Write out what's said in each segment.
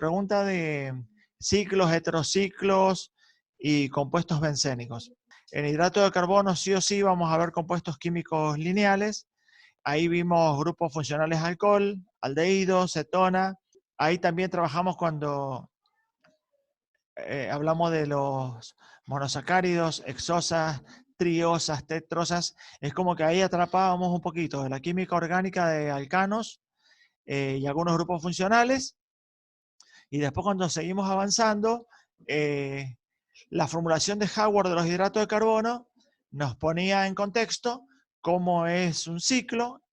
pregunta de ciclos, heterociclos y compuestos bencénicos. En hidrato de carbono sí o sí vamos a ver compuestos químicos lineales. Ahí vimos grupos funcionales alcohol, aldehído, cetona. Ahí también trabajamos cuando hablamos de los monosacáridos, hexosas, triosas, tetrosas. Es como que ahí atrapábamos un poquito de la química orgánica de alcanos y algunos grupos funcionales. Y después cuando seguimos avanzando, la formulación de Hayward de los hidratos de carbono nos ponía en contexto cómo es un ciclo,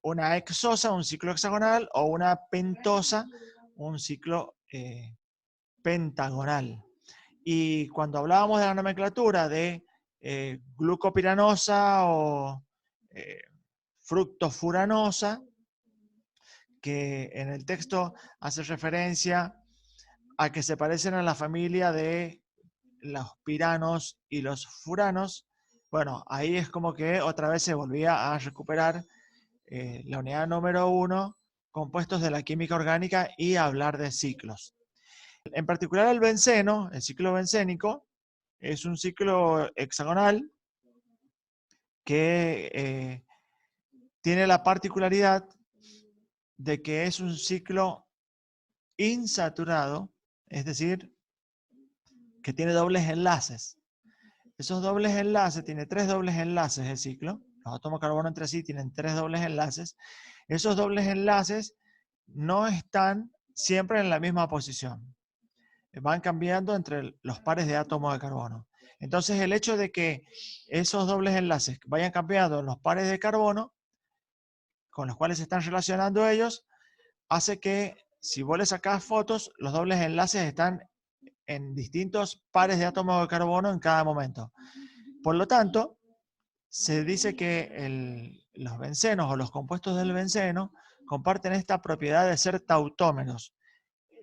una hexosa, un ciclo hexagonal, o una pentosa, un ciclo pentagonal. Y cuando hablábamos de la nomenclatura de glucopiranosa o fructofuranosa, que en el texto hace referencia a que se parecen a la familia de los piranos y los furanos. Bueno, ahí es como que otra vez se volvía a recuperar la unidad número 1, compuestos de la química orgánica, y hablar de ciclos. En particular el benceno, el ciclo bencénico, es un ciclo hexagonal que tiene la particularidad de que es un ciclo insaturado, es decir, que tiene dobles enlaces. Esos dobles enlaces, tiene 3 dobles enlaces el ciclo, los átomos de carbono entre sí tienen 3 dobles enlaces. Esos dobles enlaces no están siempre en la misma posición, van cambiando entre los pares de átomos de carbono. Entonces el hecho de que esos dobles enlaces vayan cambiando en los pares de carbono con los cuales se están relacionando ellos, hace que si vos le sacás fotos, los dobles enlaces están en distintos pares de átomos de carbono en cada momento. Por lo tanto, se dice que los bencenos o los compuestos del benceno comparten esta propiedad de ser tautómeros.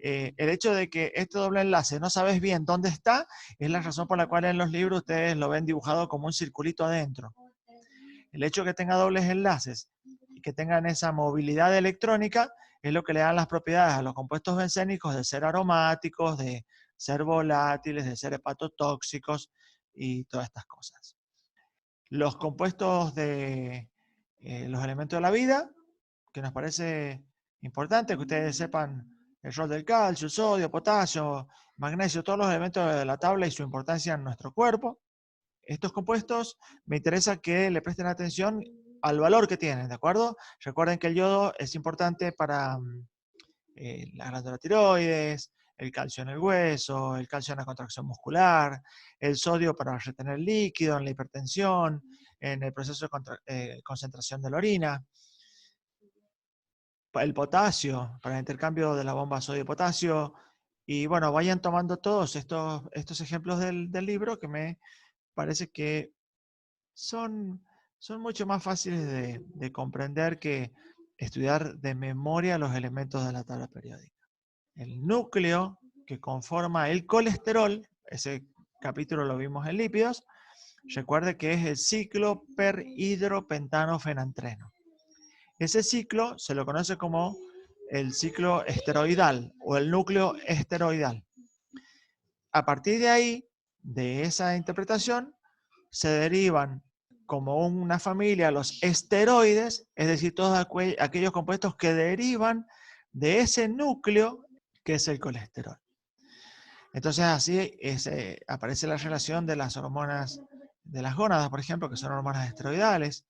El hecho de que este doble enlace no sabes bien dónde está es la razón por la cual en los libros ustedes lo ven dibujado como un circulito adentro. El hecho de que tenga dobles enlaces y que tengan esa movilidad electrónica es lo que le dan las propiedades a los compuestos bencénicos de ser aromáticos, de ser volátiles, de ser hepatotóxicos y todas estas cosas. Los compuestos de los elementos de la vida, que nos parece importante que ustedes sepan el rol del calcio, sodio, potasio, magnesio, todos los elementos de la tabla y su importancia en nuestro cuerpo. Estos compuestos me interesa que le presten atención al valor que tienen, ¿de acuerdo? Recuerden que el yodo es importante para la glándula tiroides, el calcio en el hueso, el calcio en la contracción muscular, el sodio para retener líquido en la hipertensión, en el proceso de concentración de la orina, el potasio para el intercambio de la bomba sodio-potasio. Y bueno, vayan tomando todos estos ejemplos del libro que me parece que son mucho más fáciles de comprender que estudiar de memoria los elementos de la tabla periódica. El núcleo que conforma el colesterol, ese capítulo lo vimos en lípidos, recuerde que es el ciclo perhidropentanofenantreno. Ese ciclo se lo conoce como el ciclo esteroidal o el núcleo esteroidal. A partir de ahí, de esa interpretación, se derivan como una familia los esteroides, es decir, todos aquellos compuestos que derivan de ese núcleo que es el colesterol. Entonces así aparece la relación de las hormonas de las gónadas, por ejemplo, que son hormonas esteroidales,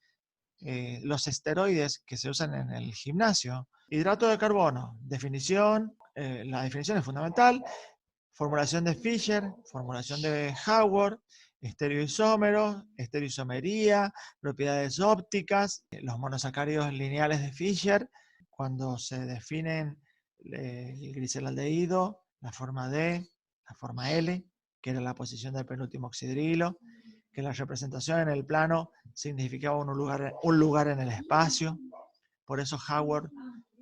los esteroides que se usan en el gimnasio. Hidrato de carbono, definición, la definición es fundamental, formulación de Fischer, formulación de Hayward, estereoisómeros, estereoisomería, propiedades ópticas, los monosacáridos lineales de Fischer, cuando se definen el gliceraldehído, la forma D, la forma L, que era la posición del penúltimo oxidrilo, que la representación en el plano significaba un lugar en el espacio. Por eso Hayward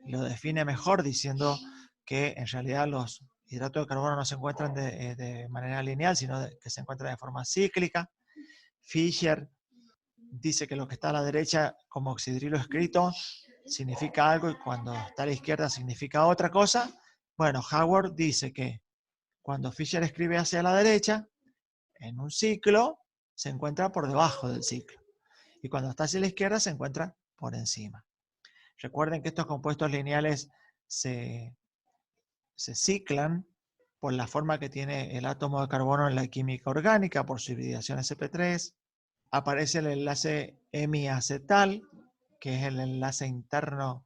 lo define mejor diciendo que en realidad los hidratos de carbono no se encuentran de manera lineal, sino que se encuentran de forma cíclica. Fischer dice que lo que está a la derecha como oxidrilo escrito significa algo y cuando está a la izquierda significa otra cosa. Bueno, Howard dice que cuando Fisher escribe hacia la derecha, en un ciclo, se encuentra por debajo del ciclo. Y cuando está hacia la izquierda, se encuentra por encima. Recuerden que estos compuestos lineales se ciclan por la forma que tiene el átomo de carbono en la química orgánica, por su hibridación sp3. Aparece el enlace hemiacetal, que es el enlace interno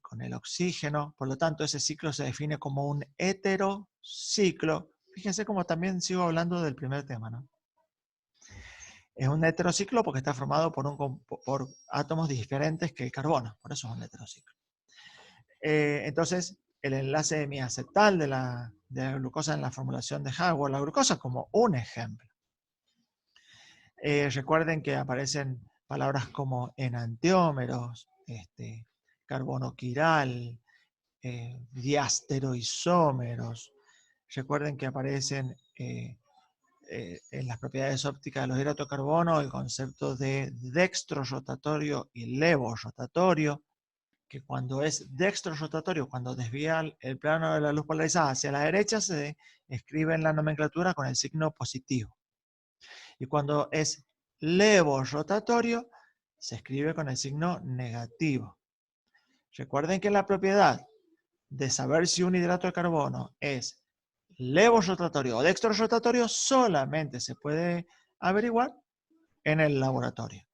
con el oxígeno. Por lo tanto, ese ciclo se define como un heterociclo. Fíjense cómo también sigo hablando del primer tema, ¿no? Es un heterociclo porque está formado por átomos diferentes que el carbono. Por eso es un heterociclo. Entonces, el enlace hemiacetal de la glucosa en la formulación de Howard, la glucosa como un ejemplo. Recuerden que aparecen palabras como enantiómeros, carbono quiral, diasteroisómeros. Recuerden que aparecen en las propiedades ópticas de los hidratos de carbono el concepto de dextrorotatorio y levorotatorio, que cuando es dextrorotatorio, cuando desvía el plano de la luz polarizada hacia la derecha, se escribe en la nomenclatura con el signo positivo. Y cuando es levorotatorio, se escribe con el signo negativo. Recuerden que la propiedad de saber si un hidrato de carbono es levorotatorio o dextrorotatorio solamente se puede averiguar en el laboratorio.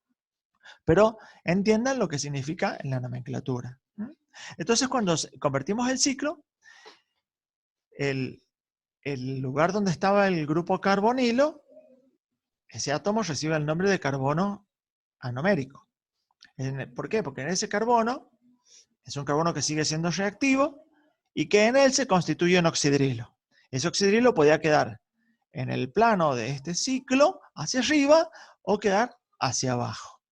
Pero entiendan lo que significa en la nomenclatura. Entonces, cuando convertimos el ciclo, el lugar donde estaba el grupo carbonilo, ese átomo recibe el nombre de carbono anomérico. ¿Por qué? Porque en ese carbono es un carbono que sigue siendo reactivo y que en él se constituye un oxidrilo. Ese oxidrilo podía quedar en el plano de este ciclo hacia arriba o quedar hacia abajo.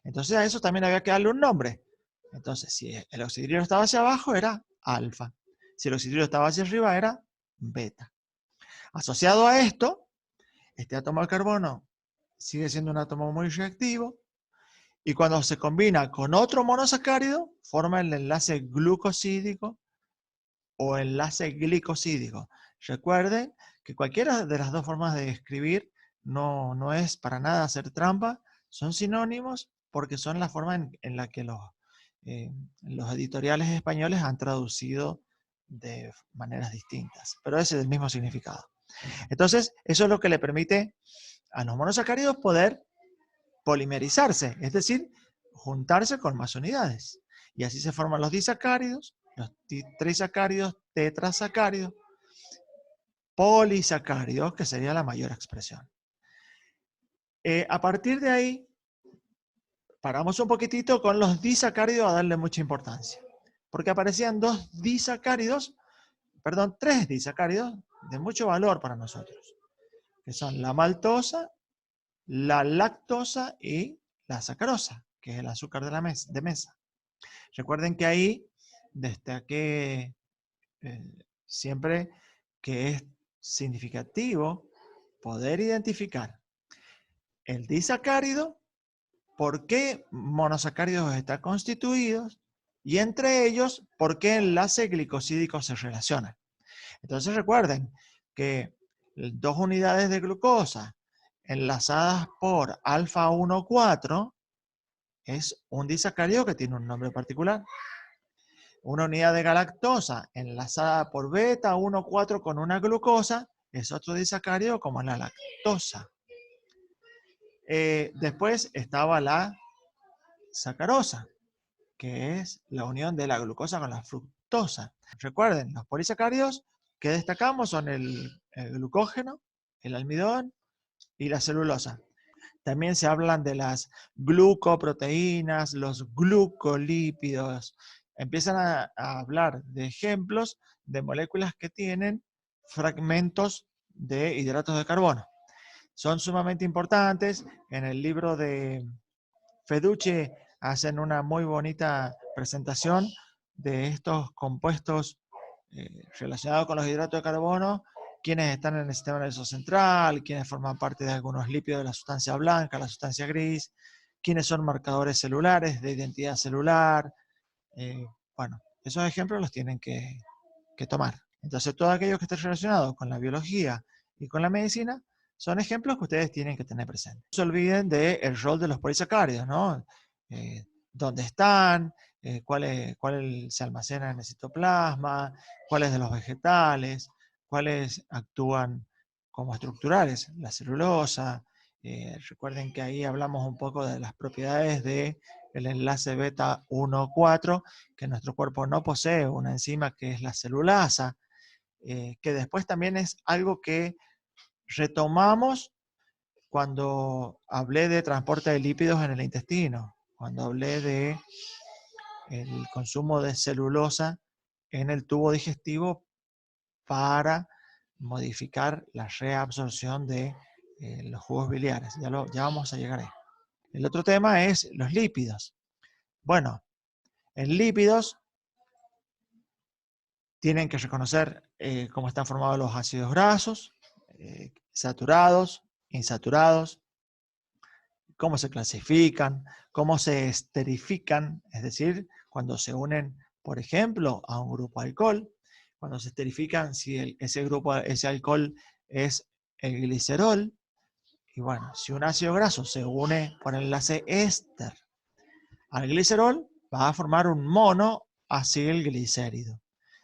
Entonces a eso también había que darle un nombre. Entonces si el oxidrilo estaba hacia abajo era alfa. Si el oxidrilo estaba hacia arriba era beta. Asociado a esto, este átomo de carbono sigue siendo un átomo muy reactivo y cuando se combina con otro monosacárido forma el enlace glucosídico o enlace glicosídico. Recuerden que cualquiera de las dos formas de escribir no es para nada hacer trampa, son sinónimos porque son la forma en la que los editoriales españoles han traducido de maneras distintas, pero es el mismo significado. Entonces, eso es lo que le permite a los monosacáridos poder polimerizarse, es decir, juntarse con más unidades. Y así se forman los disacáridos, los trisacáridos, tetrasacáridos, polisacáridos, que sería la mayor expresión. A partir de ahí, paramos un poquitito con los disacáridos a darle mucha importancia. Porque aparecían tres disacáridos de mucho valor para nosotros, que son la maltosa, la lactosa y la sacarosa, que es el azúcar de mesa. Recuerden que ahí destaqué siempre que es significativo poder identificar el disacárido, por qué monosacáridos están constituidos y entre ellos por qué enlaces glicosídicos se relacionan. Entonces recuerden que 2 unidades de glucosa enlazadas por alfa 1,4 es un disacárido que tiene un nombre particular. Una unidad de galactosa enlazada por beta 1,4 con una glucosa es otro disacárido como la lactosa. Después estaba la sacarosa, que es la unión de la glucosa con la fructosa. Recuerden, los polisacáridos que destacamos son el glucógeno, el almidón y la celulosa. También se hablan de las glucoproteínas, los glucolípidos. Empiezan a hablar de ejemplos de moléculas que tienen fragmentos de hidratos de carbono. Son sumamente importantes. En el libro de Feducci hacen una muy bonita presentación de estos compuestos relacionados con los hidratos de carbono, quienes están en el sistema nervioso central, quienes forman parte de algunos lípidos de la sustancia blanca, la sustancia gris, quiénes son marcadores celulares, de identidad celular. Bueno, esos ejemplos los tienen que tomar. Entonces, todo aquello que esté relacionado con la biología y con la medicina son ejemplos que ustedes tienen que tener presentes. No se olviden del rol de los polisacáridos, ¿no? ¿Dónde están? ¿Cuál se almacena en el citoplasma? ¿Cuáles de los vegetales? ¿Cuáles actúan como estructurales? La celulosa. Recuerden que ahí hablamos un poco de las propiedades del enlace beta 1,4, que nuestro cuerpo no posee una enzima que es la celulasa, que después también es algo que retomamos cuando hablé de transporte de lípidos en el intestino, cuando hablé de el consumo de celulosa en el tubo digestivo para modificar la reabsorción de los jugos biliares. Ya vamos a llegar ahí. El otro tema es los lípidos. Bueno, en lípidos tienen que reconocer cómo están formados los ácidos grasos, saturados, insaturados, cómo se clasifican, cómo se esterifican, es decir, cuando se unen, por ejemplo, a un grupo alcohol, cuando se esterifican si ese alcohol es el glicerol, y bueno, si un ácido graso se une por el enlace éster al glicerol, va a formar un monoacilglicérido.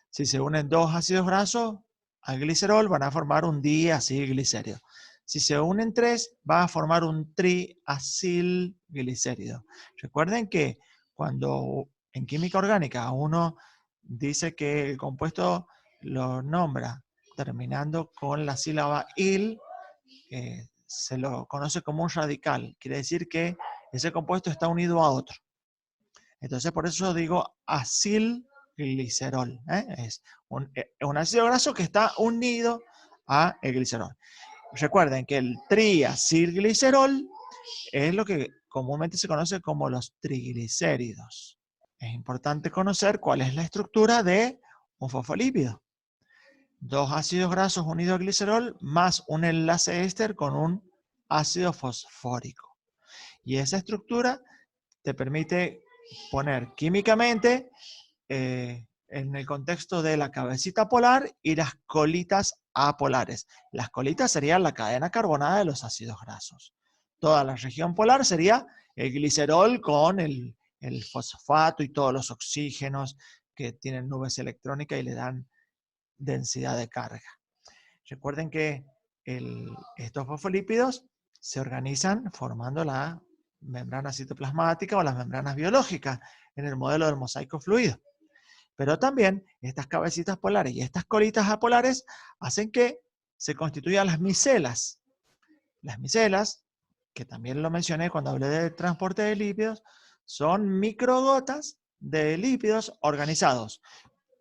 Si se unen dos ácidos grasos al glicerol, van a formar un diacilglicérido. Si se unen tres, va a formar un triacilglicérido. Recuerden que cuando en química orgánica uno dice que el compuesto lo nombra terminando con la sílaba il, se lo conoce como un radical. Quiere decir que ese compuesto está unido a otro. Entonces, por eso digo acilglicerol. Es un ácido graso que está unido a el glicerol. Recuerden que el triacilglicerol es lo que comúnmente se conoce como los triglicéridos. Es importante conocer cuál es la estructura de un fosfolípido. Dos ácidos grasos unidos a glicerol más un enlace éster con un ácido fosfórico. Y esa estructura te permite poner químicamente en el contexto de la cabecita polar y las colitas apolares. Las colitas serían la cadena carbonada de los ácidos grasos. Toda la región polar sería el glicerol con el fosfato y todos los oxígenos que tienen nubes electrónicas y le dan densidad de carga. Recuerden que estos fosfolípidos se organizan formando la membrana citoplasmática o las membranas biológicas en el modelo del mosaico fluido. Pero también estas cabecitas polares y estas colitas apolares hacen que se constituyan las micelas. Las micelas, que también lo mencioné cuando hablé del transporte de lípidos, son microgotas de lípidos organizados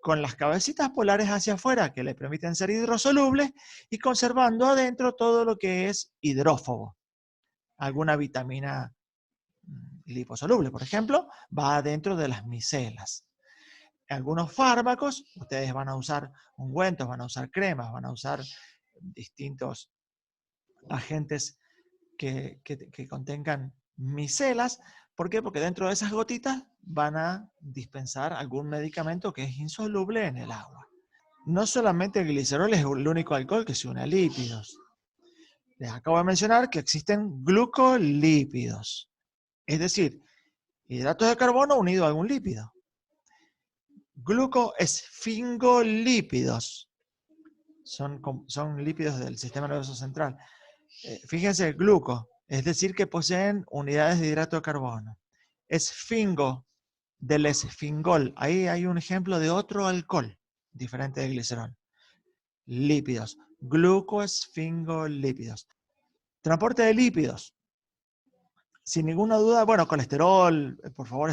con las cabecitas polares hacia afuera que le permiten ser hidrosolubles y conservando adentro todo lo que es hidrófobo. Alguna vitamina liposoluble, por ejemplo, va adentro de las micelas. Algunos fármacos, ustedes van a usar ungüentos, van a usar cremas, van a usar distintos agentes que contengan micelas. ¿Por qué? Porque dentro de esas gotitas van a dispensar algún medicamento que es insoluble en el agua. No solamente el glicerol es el único alcohol que se une a lípidos. Les acabo de mencionar que existen glucolípidos, es decir, hidratos de carbono unido a algún lípido. Glucoesfingolípidos son lípidos del sistema nervioso central. Fíjense, gluco, es decir, que poseen unidades de hidrato de carbono. Esfingo, del esfingol. Ahí hay un ejemplo de otro alcohol diferente del glicerol. Lípidos, glucoesfingolípidos. Transporte de lípidos. Sin ninguna duda, bueno, colesterol, por favor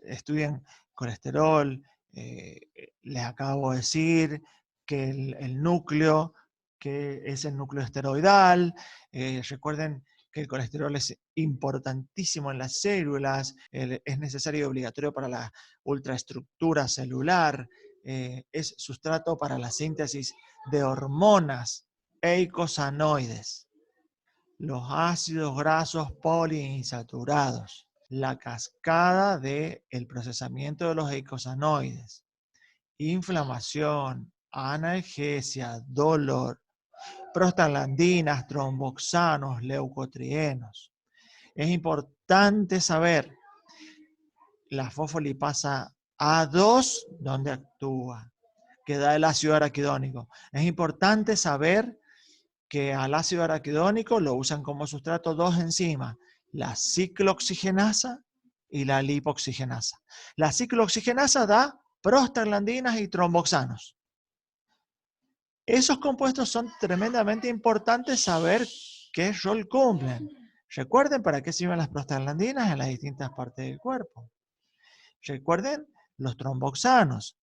estudien colesterol. Les acabo de decir que el núcleo, que es el núcleo esteroidal. Recuerden que el colesterol es importantísimo en las células, es necesario y obligatorio para la ultraestructura celular, es sustrato para la síntesis de hormonas eicosanoides. los ácidos grasos poliinsaturados, la cascada del procesamiento de los eicosanoides, inflamación, analgesia, dolor, prostaglandinas, tromboxanos, leucotrienos. Es importante saber la fosfolipasa A2, ¿dónde actúa? Que da el ácido araquidónico. Es importante saber que al ácido araquidónico lo usan como sustrato dos enzimas, la ciclooxigenasa y la lipoxigenasa. La ciclooxigenasa da prostaglandinas y tromboxanos. Esos compuestos son tremendamente importantes saber qué rol cumplen. Recuerden para qué sirven las prostaglandinas en las distintas partes del cuerpo. Recuerden los tromboxanos,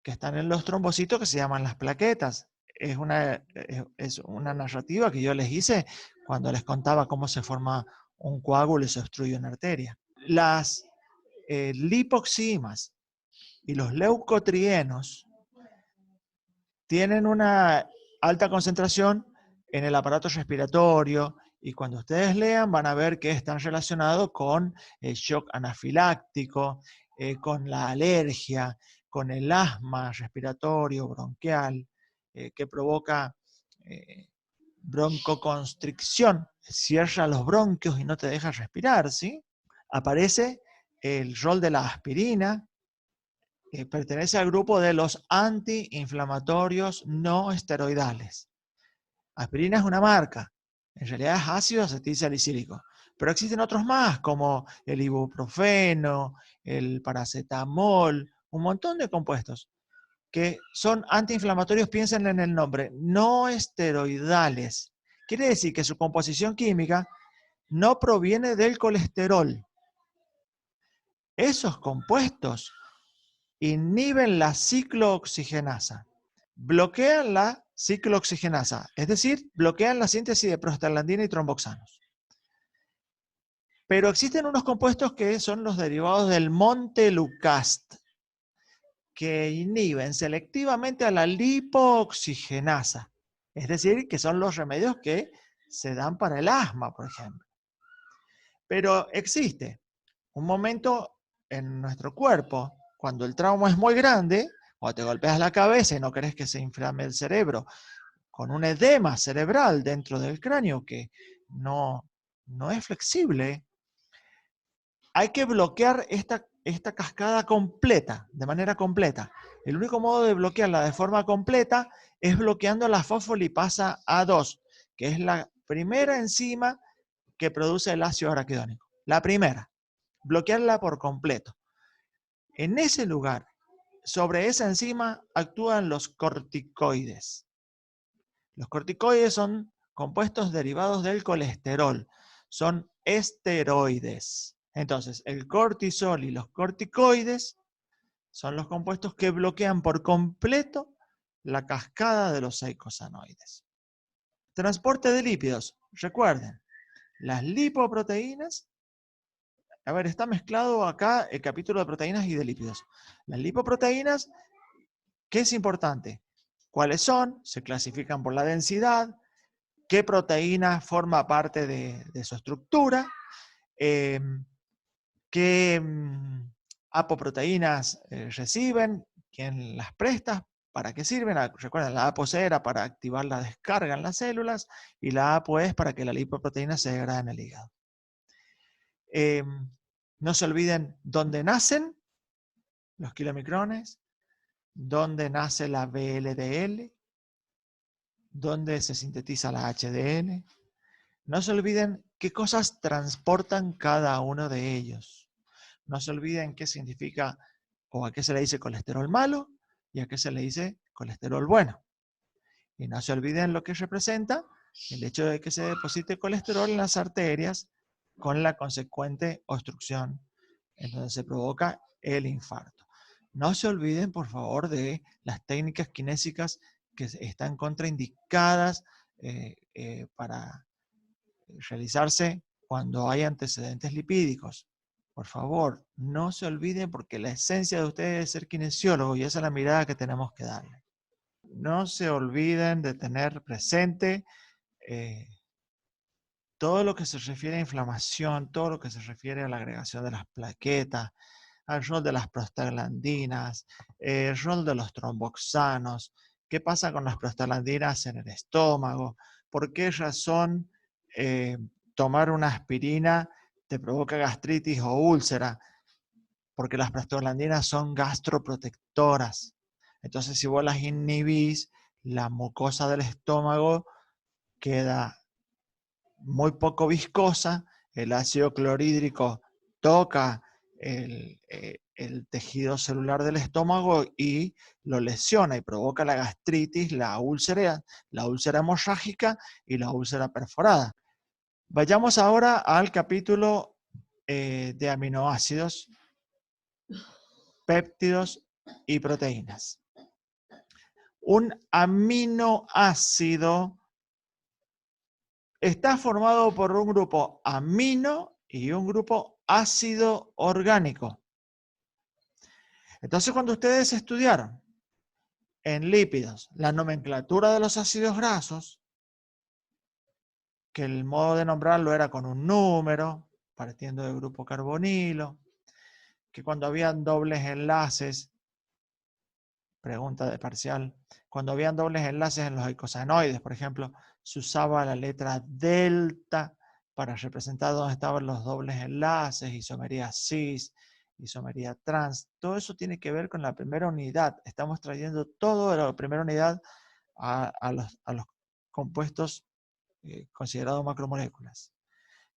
que están en los trombocitos que se llaman las plaquetas. Es una narrativa que yo les hice cuando les contaba cómo se forma un coágulo y se obstruye una arteria. Las lipoximas y los leucotrienos tienen una alta concentración en el aparato respiratorio y cuando ustedes lean van a ver que están relacionados con el shock anafiláctico, con la alergia, con el asma respiratorio, bronquial, que provoca broncoconstricción, cierra los bronquios y no te deja respirar, ¿sí? Aparece el rol de la aspirina, pertenece al grupo de los antiinflamatorios no esteroidales. Aspirina es una marca, en realidad es ácido acetilsalicílico, pero existen otros más como el ibuprofeno, el paracetamol, un montón de compuestos que son antiinflamatorios, piensen en el nombre, no esteroidales. Quiere decir que su composición química no proviene del colesterol. Esos compuestos inhiben la ciclooxigenasa, bloquean la ciclooxigenasa, es decir, bloquean la síntesis de prostaglandina y tromboxanos. Pero existen unos compuestos que son los derivados del montelukast, que inhiben selectivamente a la lipooxigenasa, es decir, que son los remedios que se dan para el asma, por ejemplo. Pero existe un momento en nuestro cuerpo, cuando el trauma es muy grande, cuando te golpeas la cabeza y no querés que se inflame el cerebro, con un edema cerebral dentro del cráneo que no es flexible, hay que bloquear esta cascada completa, de manera completa. El único modo de bloquearla de forma completa es bloqueando la fosfolipasa A2, que es la primera enzima que produce el ácido araquidónico. La primera, bloquearla por completo. En ese lugar, sobre esa enzima, actúan los corticoides. Los corticoides son compuestos derivados del colesterol, son esteroides. Entonces, el cortisol y los corticoides son los compuestos que bloquean por completo la cascada de los eicosanoides. Transporte de lípidos. Recuerden, las lipoproteínas, a ver, está mezclado acá el capítulo de proteínas y de lípidos. Las lipoproteínas, ¿qué es importante? ¿Cuáles son? Se clasifican por la densidad, qué proteína forma parte de su estructura, qué apoproteínas reciben, quién las presta, para qué sirven. Recuerden, la ApoC era para activar la descarga en las células y la ApoE es para que la lipoproteína se degrade en el hígado. No se olviden dónde nacen los kilomicrones, dónde nace la VLDL, dónde se sintetiza la HDL. No se olviden qué cosas transportan cada uno de ellos. No se olviden qué significa o a qué se le dice colesterol malo y a qué se le dice colesterol bueno. Y no se olviden lo que representa el hecho de que se deposite colesterol en las arterias con la consecuente obstrucción, en donde se provoca el infarto. No se olviden, por favor, de las técnicas kinésicas que están contraindicadas para realizarse cuando hay antecedentes lipídicos. Por favor, no se olviden porque la esencia de ustedes es ser kinesiólogo y esa es la mirada que tenemos que darle. No se olviden de tener presente todo lo que se refiere a inflamación, todo lo que se refiere a la agregación de las plaquetas, al rol de las prostaglandinas, el rol de los tromboxanos, qué pasa con las prostaglandinas en el estómago, por qué razón tomar una aspirina te provoca gastritis o úlcera, porque las prostaglandinas son gastroprotectoras. Entonces, si vos las inhibís, la mucosa del estómago queda muy poco viscosa, el ácido clorhídrico toca el tejido celular del estómago y lo lesiona y provoca la gastritis, la úlcera hemorrágica y la úlcera perforada. Vayamos ahora al capítulo de aminoácidos, péptidos y proteínas. Un aminoácido está formado por un grupo amino y un grupo ácido orgánico. Entonces, cuando ustedes estudiaron en lípidos la nomenclatura de los ácidos grasos, que el modo de nombrarlo era con un número, partiendo del grupo carbonilo, que cuando habían dobles enlaces, pregunta de parcial, cuando habían dobles enlaces en los eicosanoides, por ejemplo, se usaba la letra delta para representar dónde estaban los dobles enlaces, isomería cis, isomería trans. Todo eso tiene que ver con la primera unidad. Estamos trayendo todo de la primera unidad a los compuestos considerados macromoléculas.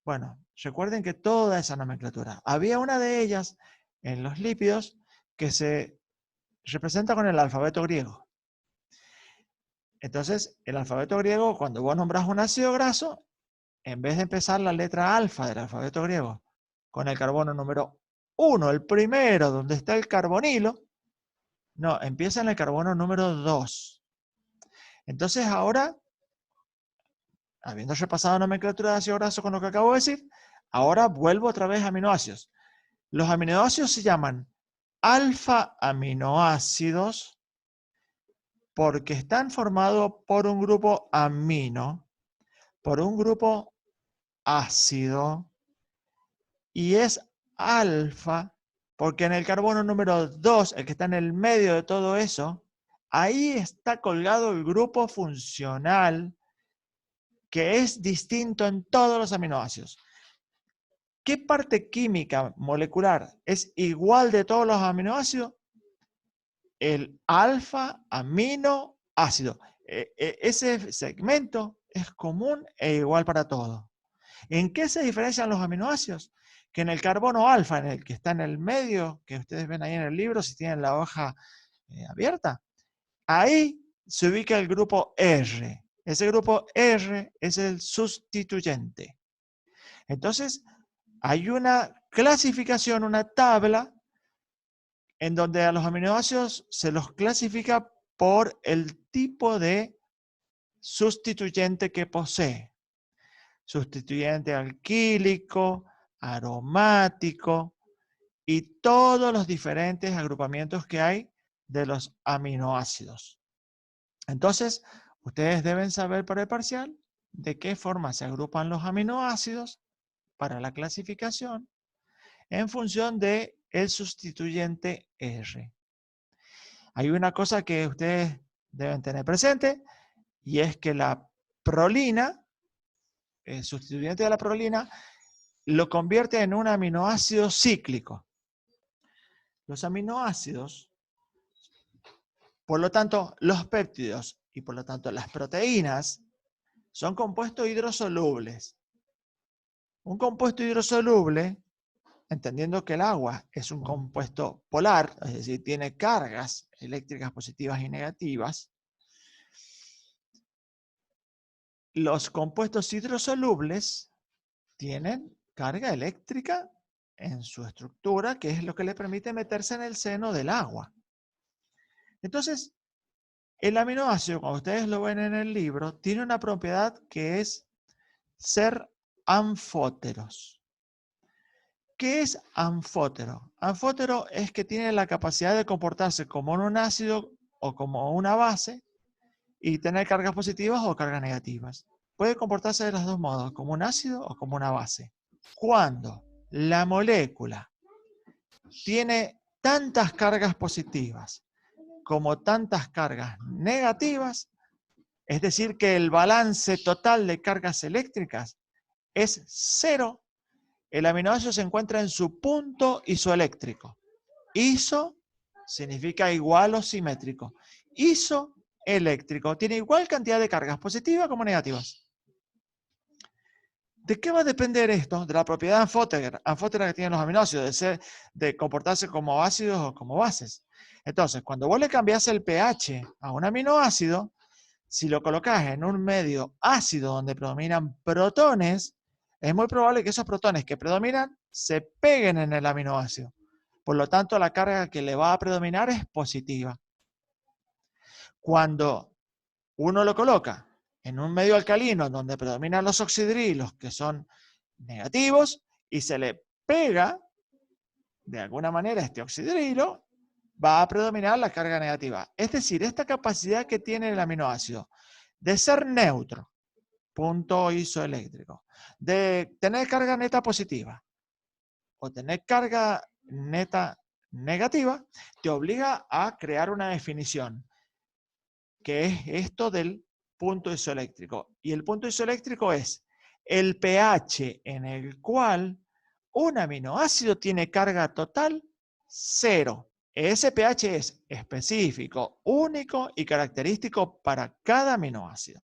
Bueno, recuerden que toda esa nomenclatura, había una de ellas en los lípidos que se representa con el alfabeto griego. Entonces, el alfabeto griego, cuando vos nombrás un ácido graso, en vez de empezar la letra alfa del alfabeto griego con el carbono número 1, el primero, donde está el carbonilo, no, empieza en el carbono número 2. Entonces ahora, habiendo repasado la nomenclatura de ácido graso con lo que acabo de decir, ahora vuelvo otra vez a aminoácidos. Los aminoácidos se llaman alfa aminoácidos porque están formados por un grupo amino, por un grupo ácido, y es alfa porque en el carbono número 2, el que está en el medio de todo eso, ahí está colgado el grupo funcional que es distinto en todos los aminoácidos. ¿Qué parte química molecular es igual de todos los aminoácidos? El alfa aminoácido. Ese segmento es común e igual para todos. ¿En qué se diferencian los aminoácidos? Que en el carbono alfa, en el que está en el medio, que ustedes ven ahí en el libro, si tienen la hoja abierta, ahí se ubica el grupo R. Ese grupo R es el sustituyente. Entonces, hay una clasificación, una tabla, en donde a los aminoácidos se los clasifica por el tipo de sustituyente que posee. Sustituyente alquílico, aromático y todos los diferentes agrupamientos que hay de los aminoácidos. Entonces, ustedes deben saber para el parcial de qué forma se agrupan los aminoácidos para la clasificación en función del sustituyente R. Hay una cosa que ustedes deben tener presente y es que la prolina, el sustituyente de la prolina, lo convierte en un aminoácido cíclico. Los aminoácidos, por lo tanto, los péptidos y por lo tanto las proteínas son compuestos hidrosolubles. Un compuesto hidrosoluble, entendiendo que el agua es un compuesto polar, es decir, tiene cargas eléctricas positivas y negativas, los compuestos hidrosolubles tienen carga eléctrica en su estructura, que es lo que le permite meterse en el seno del agua. Entonces, el aminoácido, cuando ustedes lo ven en el libro, tiene una propiedad que es ser anfóteros. ¿Qué es anfótero? Anfótero es que tiene la capacidad de comportarse como un ácido o como una base y tener cargas positivas o cargas negativas. puede comportarse de los dos modos, como un ácido o como una base. Cuando la molécula tiene tantas cargas positivas como tantas cargas negativas, es decir, que el balance total de cargas eléctricas es 0, el aminoácido se encuentra en su punto isoeléctrico. Iso significa igual o simétrico. Isoeléctrico tiene igual cantidad de cargas positivas como negativas. ¿De qué va a depender esto? De la propiedad anfótera que tienen los aminoácidos, de comportarse como ácidos o como bases. Entonces, cuando vos le cambiás el pH a un aminoácido, si lo colocas en un medio ácido donde predominan protones, es muy probable que esos protones que predominan se peguen en el aminoácido. Por lo tanto, la carga que le va a predominar es positiva. Cuando uno lo coloca en un medio alcalino donde predominan los oxidrilos, que son negativos, y se le pega de alguna manera este oxidrilo, va a predominar la carga negativa. Es decir, esta capacidad que tiene el aminoácido de ser neutro, punto isoeléctrico, de tener carga neta positiva o tener carga neta negativa, te obliga a crear una definición, que es esto del punto isoeléctrico. Y el punto isoeléctrico es el pH en el cual un aminoácido tiene carga total 0. Ese pH es específico, único y característico para cada aminoácido.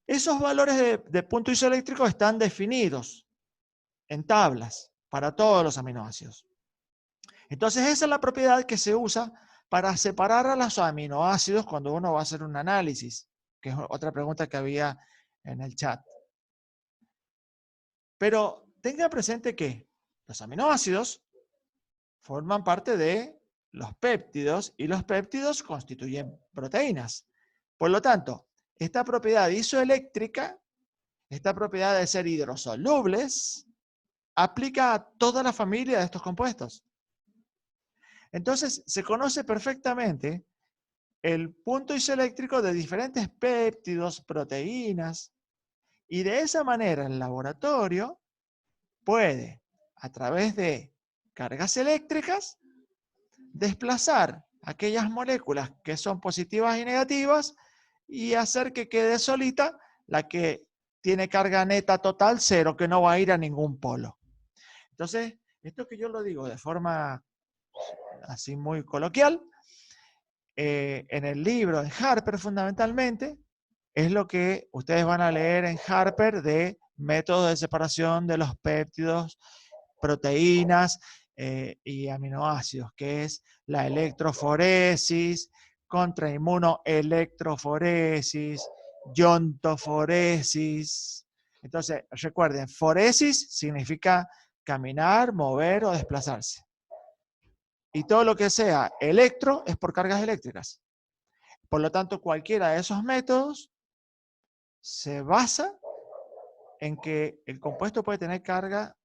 Esos valores de punto isoeléctrico están definidos en tablas para todos los aminoácidos. Entonces esa es la propiedad que se usa para separar a los aminoácidos cuando uno va a hacer un análisis, que es otra pregunta que había en el chat. Pero tenga presente que los aminoácidos forman parte de los péptidos y los péptidos constituyen proteínas. Por lo tanto, esta propiedad isoeléctrica, esta propiedad de ser hidrosolubles, aplica a toda la familia de estos compuestos. Entonces, se conoce perfectamente el punto isoeléctrico de diferentes péptidos, proteínas, y de esa manera el laboratorio puede, a través de cargas eléctricas, desplazar aquellas moléculas que son positivas y negativas y hacer que quede solita la que tiene carga neta total 0, que no va a ir a ningún polo. Entonces, esto que yo lo digo de forma así muy coloquial, en el libro de Harper fundamentalmente, es lo que ustedes van a leer en Harper de métodos de separación de los péptidos, proteínas y aminoácidos, que es la electroforesis, contrainmunoelectroforesis, iontoforesis. Entonces, recuerden, foresis significa caminar, mover o desplazarse. Y todo lo que sea electro es por cargas eléctricas. Por lo tanto, cualquiera de esos métodos se basa en que el compuesto puede tener carga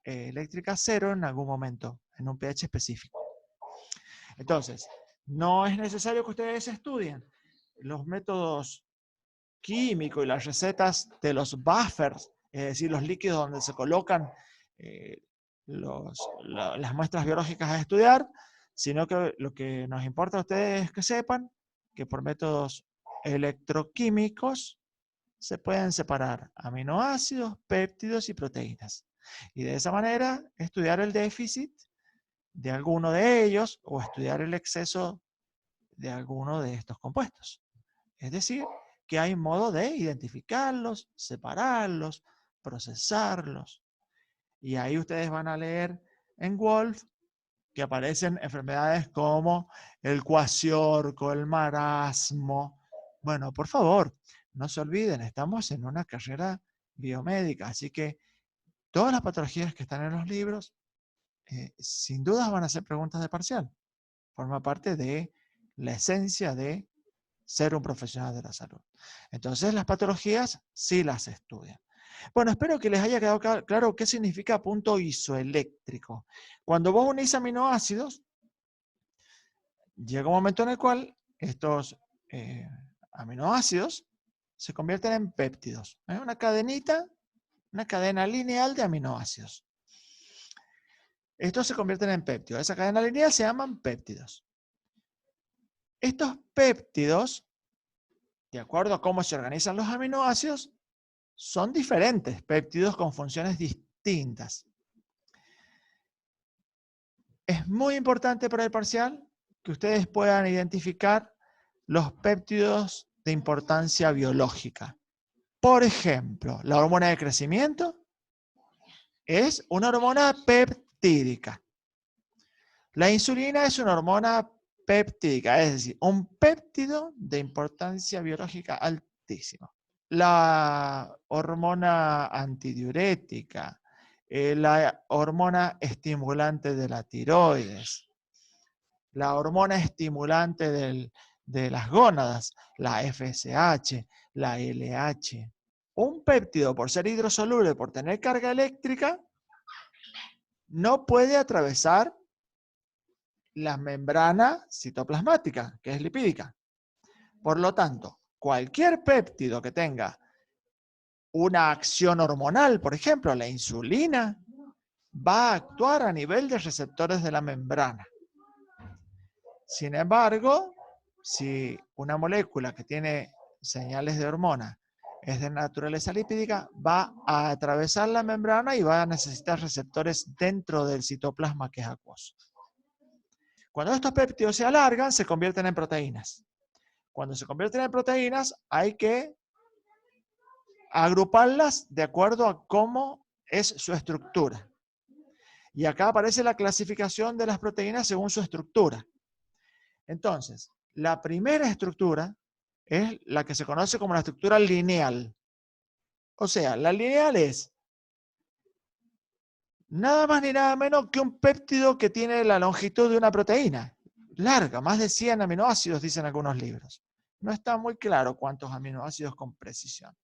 eléctrica 0 en algún momento, en un pH específico. Entonces, no es necesario que ustedes estudien los métodos químicos y las recetas de los buffers, es decir, los líquidos donde se colocan las muestras biológicas a estudiar, sino que lo que nos importa a ustedes es que sepan que por métodos electroquímicos se pueden separar aminoácidos, péptidos y proteínas. Y de esa manera estudiar el déficit de alguno de ellos o estudiar el exceso de alguno de estos compuestos. Es decir, que hay modo de identificarlos, separarlos, procesarlos. Y ahí ustedes van a leer en Wolf que aparecen enfermedades como el cuasiorco, el marasmo. Bueno, por favor, no se olviden, estamos en una carrera biomédica, así que todas las patologías que están en los libros, sin duda van a ser preguntas de parcial. Forma parte de la esencia de ser un profesional de la salud. Entonces, las patologías sí las estudian. Bueno, espero que les haya quedado claro qué significa punto isoeléctrico. Cuando vos unís aminoácidos, llega un momento en el cual estos aminoácidos se convierten en péptidos. Es una cadena lineal de aminoácidos. Estos se convierten en péptidos. Esa cadena lineal se llaman péptidos. Estos péptidos, de acuerdo a cómo se organizan los aminoácidos, son diferentes péptidos con funciones distintas. Es muy importante para el parcial que ustedes puedan identificar los péptidos de importancia biológica. Por ejemplo, la hormona de crecimiento es una hormona peptídica. La insulina es una hormona peptídica, es decir, un péptido de importancia biológica altísima. La hormona antidiurética, la hormona estimulante de la tiroides, la hormona estimulante de las gónadas, la FSH, la LH. Un péptido, por ser hidrosoluble, por tener carga eléctrica, no puede atravesar la membrana citoplasmática, que es lipídica. Por lo tanto, cualquier péptido que tenga una acción hormonal, por ejemplo, la insulina, va a actuar a nivel de receptores de la membrana. Sin embargo, si una molécula que tiene señales de hormona es de naturaleza lipídica, va a atravesar la membrana y va a necesitar receptores dentro del citoplasma que es acuoso. Cuando estos péptidos se alargan, se convierten en proteínas. Cuando se convierten en proteínas, hay que agruparlas de acuerdo a cómo es su estructura. Y acá aparece la clasificación de las proteínas según su estructura. Entonces, la primera estructura es la que se conoce como la estructura lineal. O sea, la lineal es nada más ni nada menos que un péptido que tiene la longitud de una proteína. Larga, más de 100 aminoácidos, dicen algunos libros. No está muy claro cuántos aminoácidos con precisión.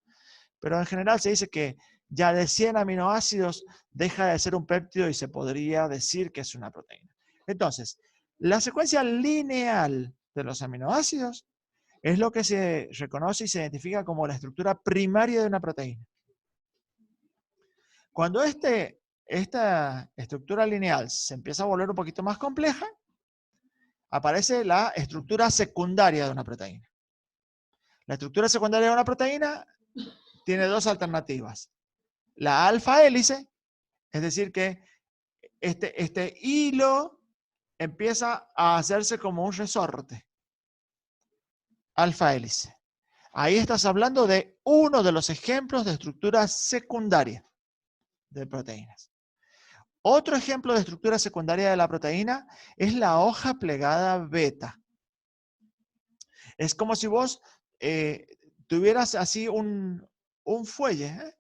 Pero en general se dice que ya de 100 aminoácidos deja de ser un péptido y se podría decir que es una proteína. Entonces, la secuencia lineal de los aminoácidos es lo que se reconoce y se identifica como la estructura primaria de una proteína. Cuando esta estructura lineal se empieza a volver un poquito más compleja, aparece la estructura secundaria de una proteína. La estructura secundaria de una proteína tiene dos alternativas. La alfa hélice, es decir que este hilo empieza a hacerse como un resorte. Alfa hélice. Ahí estás hablando de uno de los ejemplos de estructura secundaria de proteínas. Otro ejemplo de estructura secundaria de la proteína es la hoja plegada beta. Es como si vos tuvieras así un fuelle,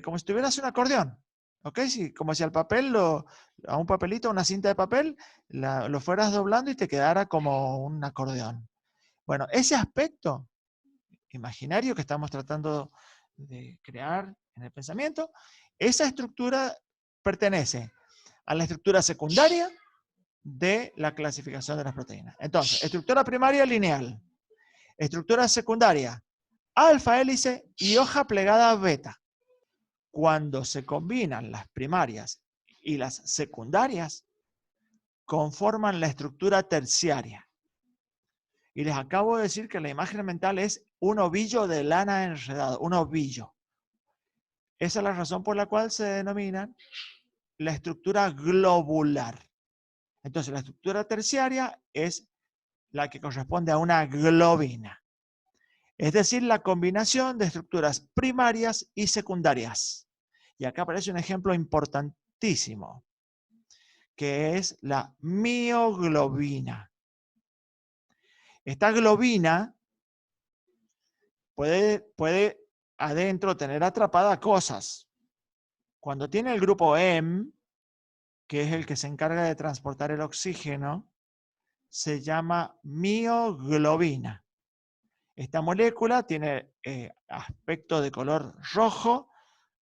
como si tuvieras un acordeón. ¿Ok? Sí, como si al papel, a un papelito, una cinta de papel, lo fueras doblando y te quedara como un acordeón. Bueno, ese aspecto imaginario que estamos tratando de crear en el pensamiento, esa estructura pertenece a la estructura secundaria de la clasificación de las proteínas. Entonces, estructura primaria lineal, estructura secundaria, alfa hélice y hoja plegada beta. Cuando se combinan las primarias y las secundarias, conforman la estructura terciaria. Y les acabo de decir que la imagen mental es un ovillo de lana enredado, un ovillo. Esa es la razón por la cual se denomina la estructura globular. Entonces, la estructura terciaria es la que corresponde a una globina. Es decir, la combinación de estructuras primarias y secundarias. Y acá aparece un ejemplo importantísimo, que es la mioglobina. Esta globina puede adentro tener atrapadas cosas. Cuando tiene el grupo M, que es el que se encarga de transportar el oxígeno, se llama mioglobina. Esta molécula tiene aspecto de color rojo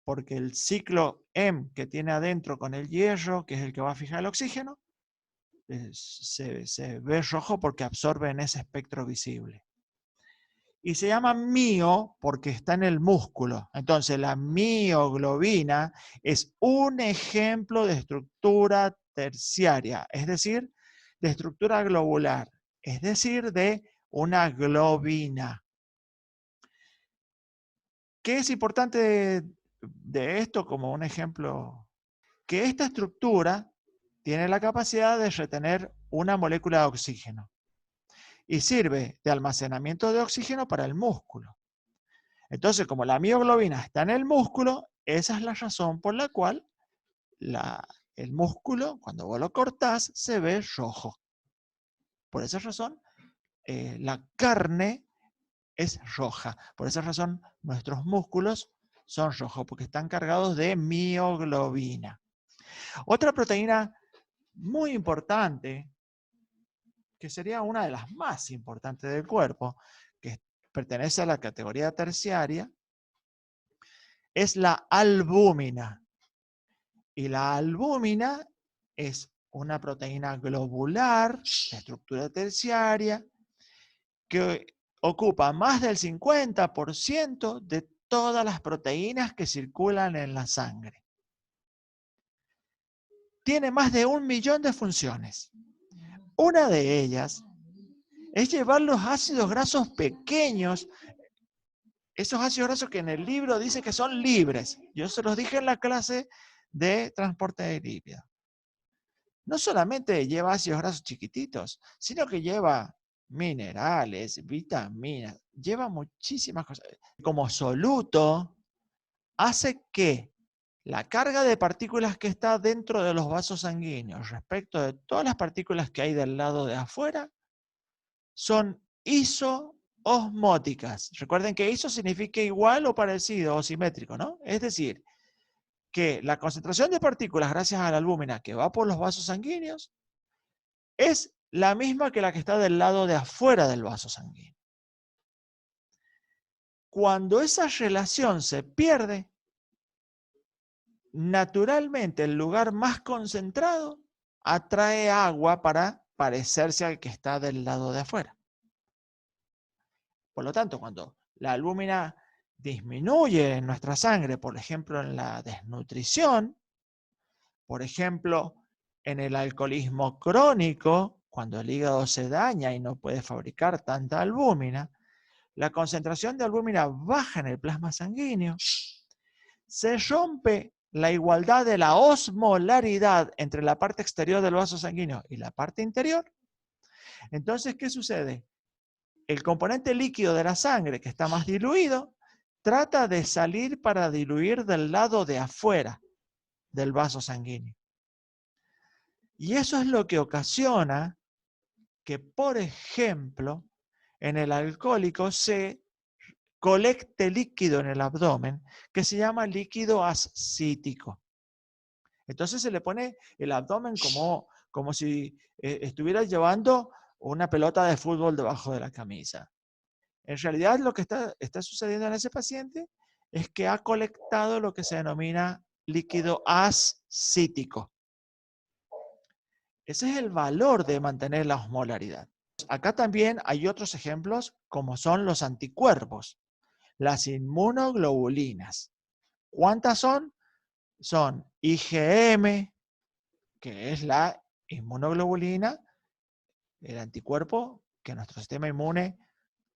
porque el ciclo M que tiene adentro con el hierro, que es el que va a fijar el oxígeno, se ve rojo porque absorbe en ese espectro visible. y se llama mio porque está en el músculo. Entonces la mioglobina es un ejemplo de estructura terciaria, es decir, de estructura globular, es decir, de una globina. ¿Qué es importante de esto como un ejemplo? Que esta estructura tiene la capacidad de retener una molécula de oxígeno y sirve de almacenamiento de oxígeno para el músculo. Entonces, como la mioglobina está en el músculo, esa es la razón por la cual el músculo, cuando vos lo cortás, se ve rojo. Por esa razón, la carne es roja. Por esa razón, nuestros músculos son rojos, porque están cargados de mioglobina. Otra proteína muy importante, que sería una de las más importantes del cuerpo, que pertenece a la categoría terciaria, es la albúmina. Y la albúmina es una proteína globular de estructura terciaria que ocupa más del 50% de todas las proteínas que circulan en la sangre. Tiene más de 1 millón de funciones. Una de ellas es llevar los ácidos grasos pequeños, esos ácidos grasos que en el libro dice que son libres. Yo se los dije en la clase de transporte de lípidos. No solamente lleva ácidos grasos chiquititos, sino que lleva minerales, vitaminas, lleva muchísimas cosas. Como soluto, hace que la carga de partículas que está dentro de los vasos sanguíneos respecto de todas las partículas que hay del lado de afuera son isoosmóticas. Recuerden que iso significa igual o parecido o simétrico, ¿no? Es decir, que la concentración de partículas gracias a la albúmina que va por los vasos sanguíneos es la misma que la que está del lado de afuera del vaso sanguíneo. Cuando esa relación se pierde, naturalmente el lugar más concentrado atrae agua para parecerse al que está del lado de afuera. Por lo tanto, cuando la albúmina disminuye en nuestra sangre, por ejemplo en la desnutrición, por ejemplo en el alcoholismo crónico, cuando el hígado se daña y no puede fabricar tanta albúmina, la concentración de albúmina baja en el plasma sanguíneo, se rompe la igualdad de la osmolaridad entre la parte exterior del vaso sanguíneo y la parte interior. Entonces, ¿qué sucede? El componente líquido de la sangre, que está más diluido, trata de salir para diluir del lado de afuera del vaso sanguíneo. Y eso es lo que ocasiona que, por ejemplo, en el alcohólico se colecte líquido en el abdomen que se llama líquido ascítico. Entonces se le pone el abdomen como si estuviera llevando una pelota de fútbol debajo de la camisa. En realidad lo que está sucediendo en ese paciente es que ha colectado lo que se denomina líquido ascítico. Ese es el valor de mantener la osmolaridad. Acá también hay otros ejemplos como son los anticuerpos, las inmunoglobulinas. ¿Cuántas son? Son IgM, que es la inmunoglobulina, el anticuerpo que nuestro sistema inmune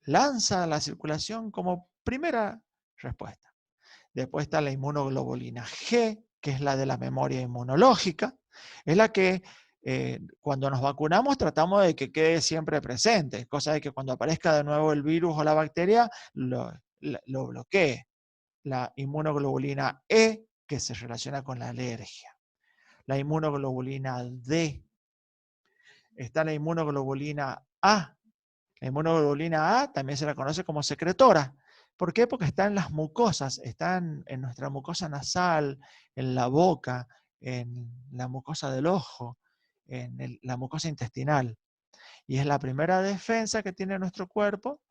lanza a la circulación como primera respuesta. Después está la inmunoglobulina G, que es la de la memoria inmunológica, es la que cuando nos vacunamos tratamos de que quede siempre presente, cosa de que cuando aparezca de nuevo el virus o la bacteria lo bloquee. La inmunoglobulina E, que se relaciona con la alergia. La inmunoglobulina D. Está la inmunoglobulina A. La inmunoglobulina A también se la conoce como secretora. ¿Por qué? Porque está en las mucosas, están en nuestra mucosa nasal, en la boca, en la mucosa del ojo, en la mucosa intestinal. Y es la primera defensa que tiene nuestro cuerpo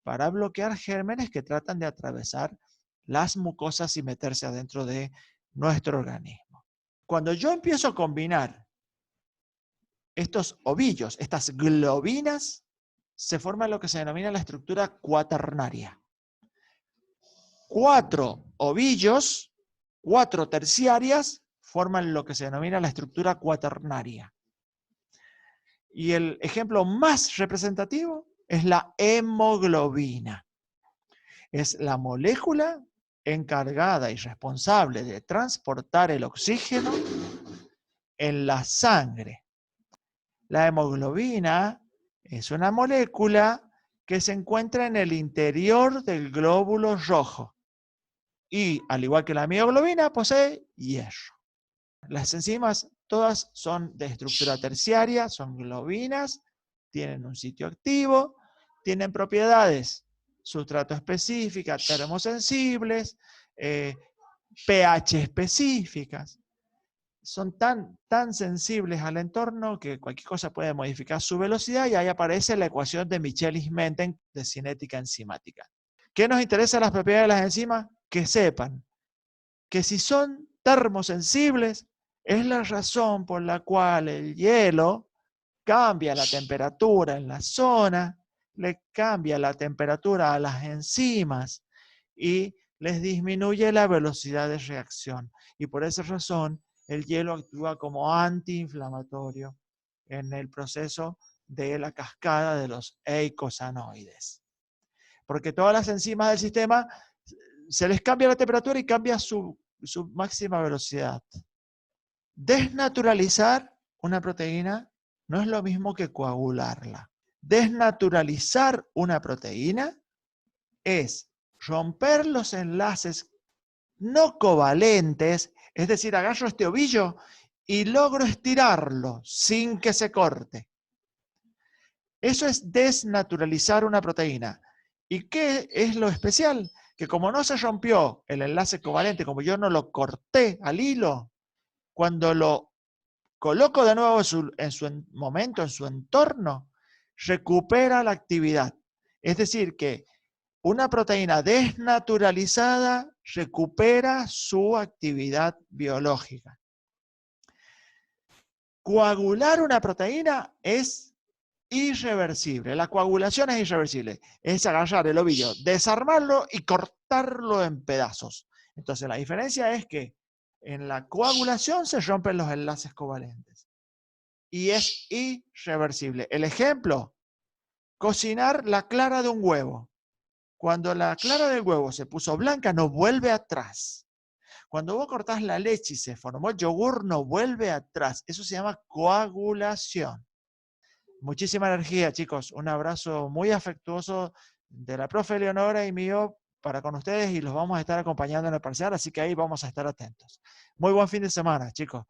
para bloquear gérmenes que tratan de atravesar las mucosas y meterse adentro de nuestro organismo. Cuando yo empiezo a combinar estos ovillos, estas globinas, se forma lo que se denomina la estructura cuaternaria. 4 ovillos, 4 terciarias, forman lo que se denomina la estructura cuaternaria. Y el ejemplo más representativo es la hemoglobina. Es la molécula encargada y responsable de transportar el oxígeno en la sangre. La hemoglobina es una molécula que se encuentra en el interior del glóbulo rojo y, al igual que la mioglobina, posee hierro. Las enzimas todas son de estructura terciaria, son globinas, tienen un sitio activo, tienen propiedades sustrato específicas, termosensibles, pH específicas. Son tan sensibles al entorno que cualquier cosa puede modificar su velocidad y ahí aparece la ecuación de Michelis-Menten de cinética enzimática. ¿Qué nos interesa las propiedades de las enzimas? Que sepan que si son termosensibles, es la razón por la cual el hielo cambia la temperatura en la zona, le cambia la temperatura a las enzimas y les disminuye la velocidad de reacción. Y por esa razón, el hielo actúa como antiinflamatorio en el proceso de la cascada de los eicosanoides. Porque todas las enzimas del sistema se les cambia la temperatura y cambia su máxima velocidad. Desnaturalizar una proteína no es lo mismo que coagularla. Desnaturalizar una proteína es romper los enlaces no covalentes, es decir, agarro este ovillo y logro estirarlo sin que se corte. Eso es desnaturalizar una proteína. ¿Y qué es lo especial? Que como no se rompió el enlace covalente, como yo no lo corté al hilo, cuando lo coloco de nuevo en su momento, en su entorno, recupera la actividad. Es decir, que una proteína desnaturalizada recupera su actividad biológica. Coagular una proteína es irreversible. La coagulación es irreversible. Es agarrar el ovillo, desarmarlo y cortarlo en pedazos. Entonces la diferencia es que en la coagulación se rompen los enlaces covalentes. Y es irreversible. El ejemplo, cocinar la clara de un huevo. Cuando la clara del huevo se puso blanca, no vuelve atrás. Cuando vos cortás la leche y se formó el yogur, no vuelve atrás. Eso se llama coagulación. Muchísima energía, chicos. Un abrazo muy afectuoso de la profe Leonora y mío para con ustedes y los vamos a estar acompañando en el parcial, así que ahí vamos a estar atentos. Muy buen fin de semana, chicos.